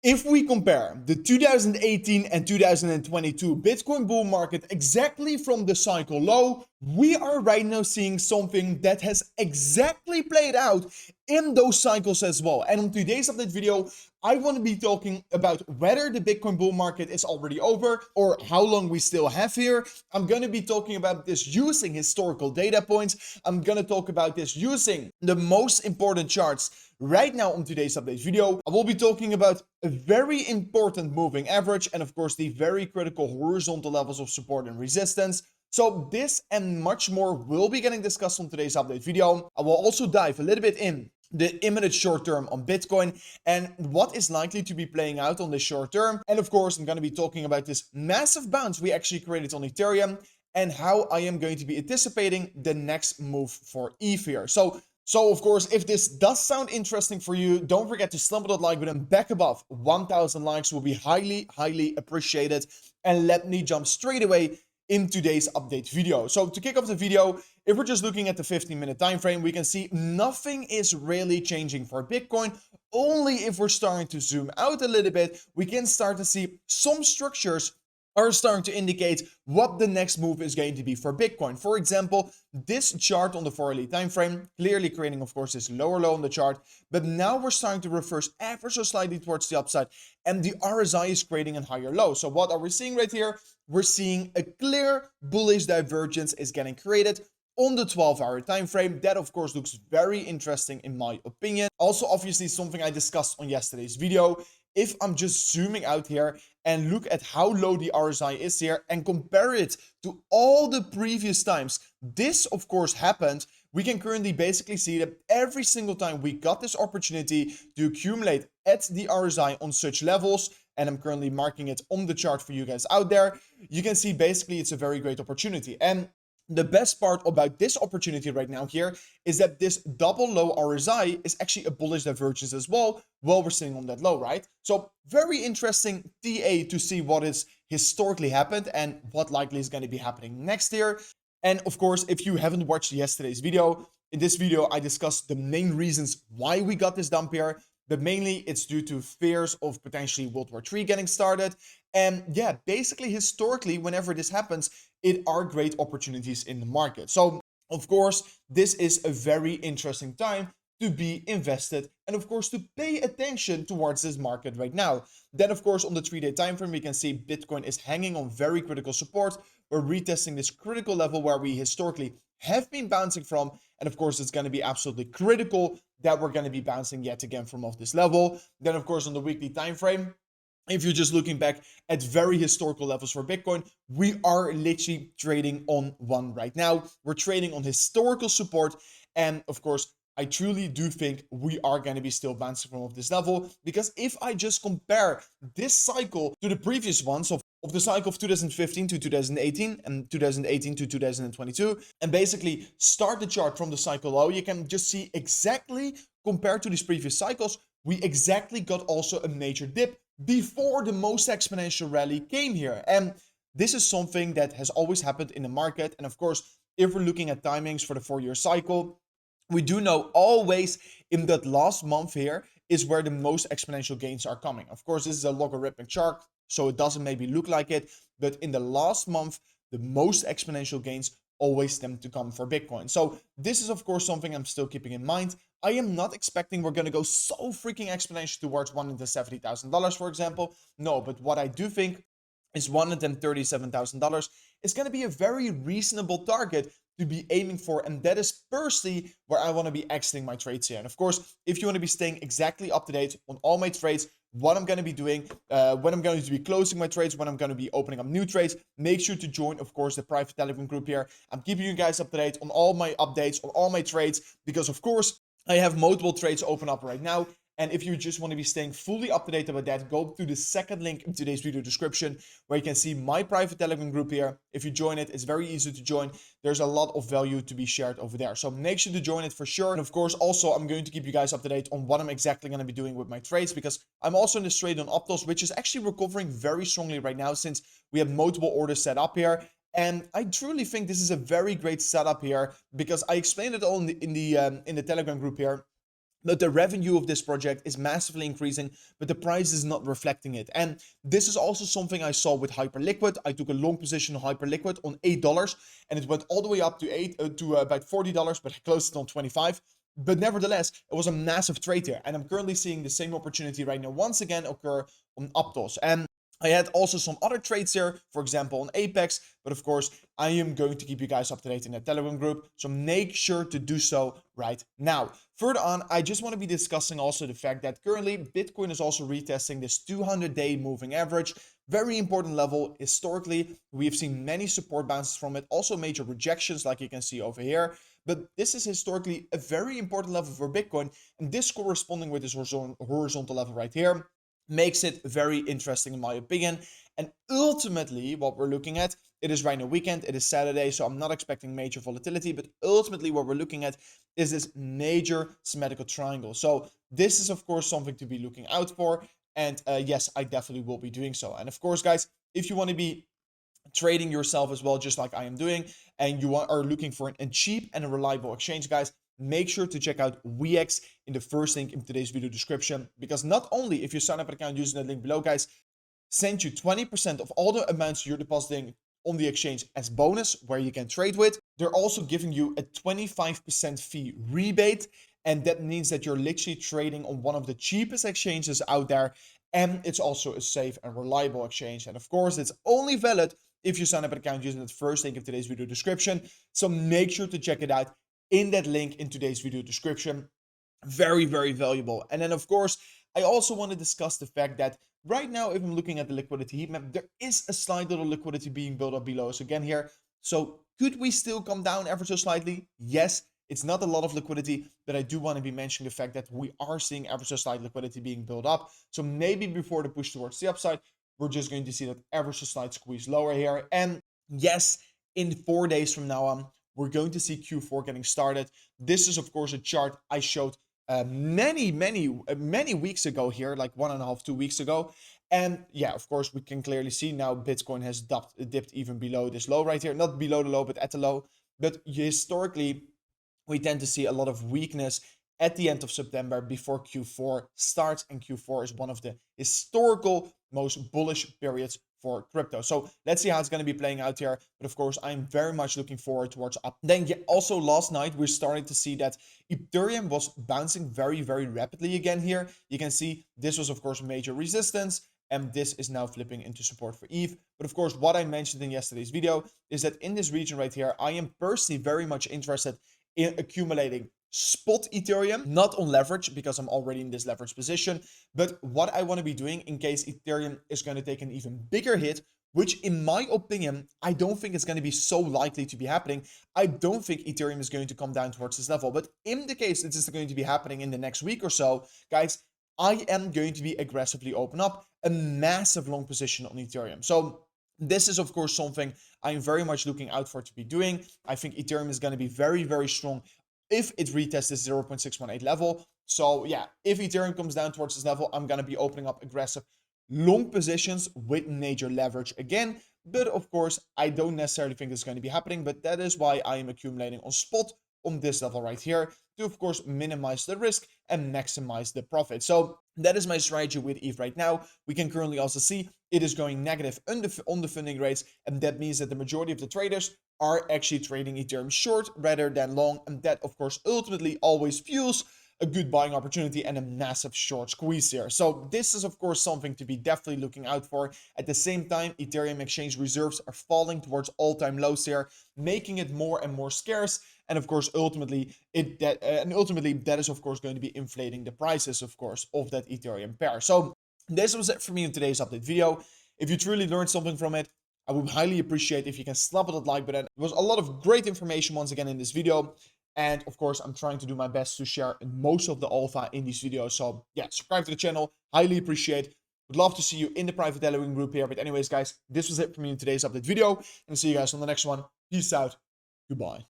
If we compare the 2018 and 2022 Bitcoin bull market exactly from the cycle low, we are right now seeing something that has exactly played out in those cycles as well. And on today's update video, I want to be talking about whether the Bitcoin bull market is already over or how long we still have here. I'm going to be talking about this using historical data points. I'm going to talk about this using the most important charts right now on today's update video. I will be talking about a very important moving average and of course the very critical horizontal levels of support and resistance. So this and much more will be getting discussed on today's update video. I will also dive a little bit in the imminent short term on Bitcoin and what is likely to be playing out on the short term. And of course, I'm going to be talking about this massive bounce we actually created on Ethereum and how I am going to be anticipating the next move for ETH here. So of course, if this does sound interesting for you, don't forget to slam that like button back above. 1,000 likes will be highly appreciated. And let me jump straight away in today's update video. So to kick off the video, if we're just looking at the 15-minute time frame, we can see nothing is really changing for Bitcoin. Only if we're starting to zoom out a little bit, we can start to see some structures are starting to indicate what the next move is going to be for Bitcoin. For example, this chart on the 4-hourly time frame clearly creating, of course, this lower low on the chart, but now we're starting to reverse ever so slightly towards the upside, and the RSI is creating a higher low. So what are we seeing right here? We're seeing a clear bullish divergence is getting created on the 12-hour time frame. That of course looks very interesting in my opinion. Also, obviously, something I discussed on yesterday's video. If I'm just zooming out here and look at how low the RSI is here and compare it to all the previous times this of course happened, we can currently basically see that every single time we got this opportunity to accumulate at the RSI on such levels, and I'm currently marking it on the chart for you guys out there, you can see basically it's a very great opportunity. And the best part about this opportunity right now here is that this double low RSI is actually a bullish divergence as well while we're sitting on that low, right? So very interesting TA to see what has historically happened and what likely is going to be happening next year. And of course, if you haven't watched yesterday's video, in this video, I discussed the main reasons why we got this dump here. But mainly it's due to fears of potentially World War III getting started. And yeah, basically historically, whenever this happens, it are great opportunities in the market. So of course, this is a very interesting time to be invested and of course to pay attention towards this market right now. Then of course on the 3-day time frame, we can see Bitcoin is hanging on very critical support. We're retesting this critical level where we historically have been bouncing from, and of course it's going to be absolutely critical that we're going to be bouncing yet again from off this level. Then of course on the weekly time frame, if you're just looking back at very historical levels for Bitcoin, we are literally trading on one right now. We're trading on historical support, and of course I truly do think we are going to be still bouncing from off this level, because if I just compare this cycle to the previous ones of the cycle of 2015 to 2018 and 2018 to 2022, and basically start the chart from the cycle low, you can just see exactly compared to these previous cycles, we exactly got also a major dip before the most exponential rally came here. And this is something that has always happened in the market. And of course, if we're looking at timings for the 4-year cycle, we do know always in that last month here is where the most exponential gains are coming. Of course, this is a logarithmic chart, so it doesn't maybe look like it, but in the last month, the most exponential gains always tend to come for Bitcoin. So this is of course something I'm still keeping in mind. I am not expecting we're going to go so freaking exponential towards $170,000, for example. No, but what I do think is $137,000 is going to be a very reasonable target to be aiming for, and that is personally where I want to be exiting my trades here. And of course, if you want to be staying exactly up to date on all my trades, what I'm going to be doing, when I'm going to be closing my trades, when I'm going to be opening up new trades, make sure to join, of course, the private Telegram group here. I'm keeping you guys up to date on all my updates, on all my trades, because of course, I have multiple trades open up right now. And if you just want to be staying fully up to date about that, go to the second link in today's video description, where you can see my private Telegram group here. If you join it, it's very easy to join. There's a lot of value to be shared over there. So make sure to join it for sure. And of course, also, I'm going to keep you guys up to date on what I'm exactly going to be doing with my trades, because I'm also in this trade on Optos, which is actually recovering very strongly right now since we have multiple orders set up here. And I truly think this is a very great setup here, because I explained it all in the Telegram group here. But the revenue of this project is massively increasing, but the price is not reflecting it. And this is also something I saw with Hyperliquid. I took a long position on Hyperliquid on $8, and it went all the way up to about $40, but I closed it on 25. But nevertheless, it was a massive trade here, and I'm currently seeing the same opportunity right now once again occur on Aptos. And I had also some other trades here, for example, on Apex, but of course, I am going to keep you guys up to date in the Telegram group, so make sure to do so right now. Further on, I just want to be discussing also the fact that currently Bitcoin is also retesting this 200-day moving average. Very important level. Historically, we have seen many support bounces from it, also major rejections like you can see over here. But this is historically a very important level for Bitcoin, and this corresponding with this horizontal level right here makes it very interesting in my opinion. And ultimately, what we're looking at, it is right now weekend, it is Saturday, so I'm not expecting major volatility, but ultimately what we're looking at is this major symmetrical triangle. So this is of course something to be looking out for, and yes, I definitely will be doing so. And of course, guys, if you want to be trading yourself as well, just like I am doing, and you are looking for a cheap and a reliable exchange, guys, make sure to check out WeX in the first link in today's video description, because not only if you sign up an account using the link below, guys, send you 20% of all the amounts you're depositing on the exchange as bonus where you can trade with. They're also giving you a 25% fee rebate, and that means that you're literally trading on one of the cheapest exchanges out there, and it's also a safe and reliable exchange. And of course, it's only valid if you sign up an account using the first link in today's video description, so make sure to check it out in that link in today's video description. Very, very valuable. And then of course, I also want to discuss the fact that right now, if I'm looking at the liquidity heat map, there is a slight little liquidity being built up below us again here. So could we still come down ever so slightly? Yes, it's not a lot of liquidity, but I do want to be mentioning the fact that we are seeing ever so slight liquidity being built up. So maybe before the push towards the upside, we're just going to see that ever so slight squeeze lower here. And yes, in 4 days from now on, we're going to see Q4 getting started. This is, of course, a chart I showed many weeks ago here, like 1.5, 2 weeks ago. And yeah, of course, we can clearly see now Bitcoin has dipped even below this low right here. Not below the low, but at the low. But historically, we tend to see a lot of weakness at the end of September before Q4 starts, and Q4 is one of the historical most bullish periods for crypto. So let's see how it's going to be playing out here. But of course, I'm very much looking forward towards up. Then yeah, also last night, we're starting to see that Ethereum was bouncing very, very rapidly again here. You can see this was, of course, major resistance, and this is now flipping into support for ETH. But of course, what I mentioned in yesterday's video is that in this region right here, I am personally very much interested in accumulating spot Ethereum, not on leverage because I'm already in this leverage position, but what I want to be doing in case Ethereum is going to take an even bigger hit, which in my opinion, I don't think it's going to be so likely to be happening. I don't think Ethereum is going to come down towards this level, but in the case this is going to be happening in the next week or so, guys, I am going to be aggressively open up a massive long position on Ethereum. So this is, of course, something I'm very much looking out for to be doing. I think Ethereum is going to be very, very strong if it retests this 0.618 level. So yeah, if Ethereum comes down towards this level, I'm going to be opening up aggressive long positions with major leverage again. But of course, I don't necessarily think it's going to be happening, but that is why I am accumulating on spot on this level right here to, of course, minimize the risk and maximize the profit. So that is my strategy with ETH right now. We can currently also see it is going negative on the funding rates, and that means that the majority of the traders are actually trading Ethereum short rather than long, and that, of course, ultimately always fuels a good buying opportunity and a massive short squeeze here. So this is, of course, something to be definitely looking out for. At the same time, Ethereum exchange reserves are falling towards all-time lows here, making it more and more scarce. And of course, ultimately, that is, of course, going to be inflating the prices, of course, of that Ethereum pair. So this was it for me in today's update video. If you truly learned something from it, I would highly appreciate if you can slap that like button. It was a lot of great information once again in this video. And of course, I'm trying to do my best to share most of the alpha in these videos. So yeah, subscribe to the channel. Highly appreciate. Would love to see you in the private Telegram group here. But anyways, guys, this was it for me in today's update video. And see you guys on the next one. Peace out. Goodbye.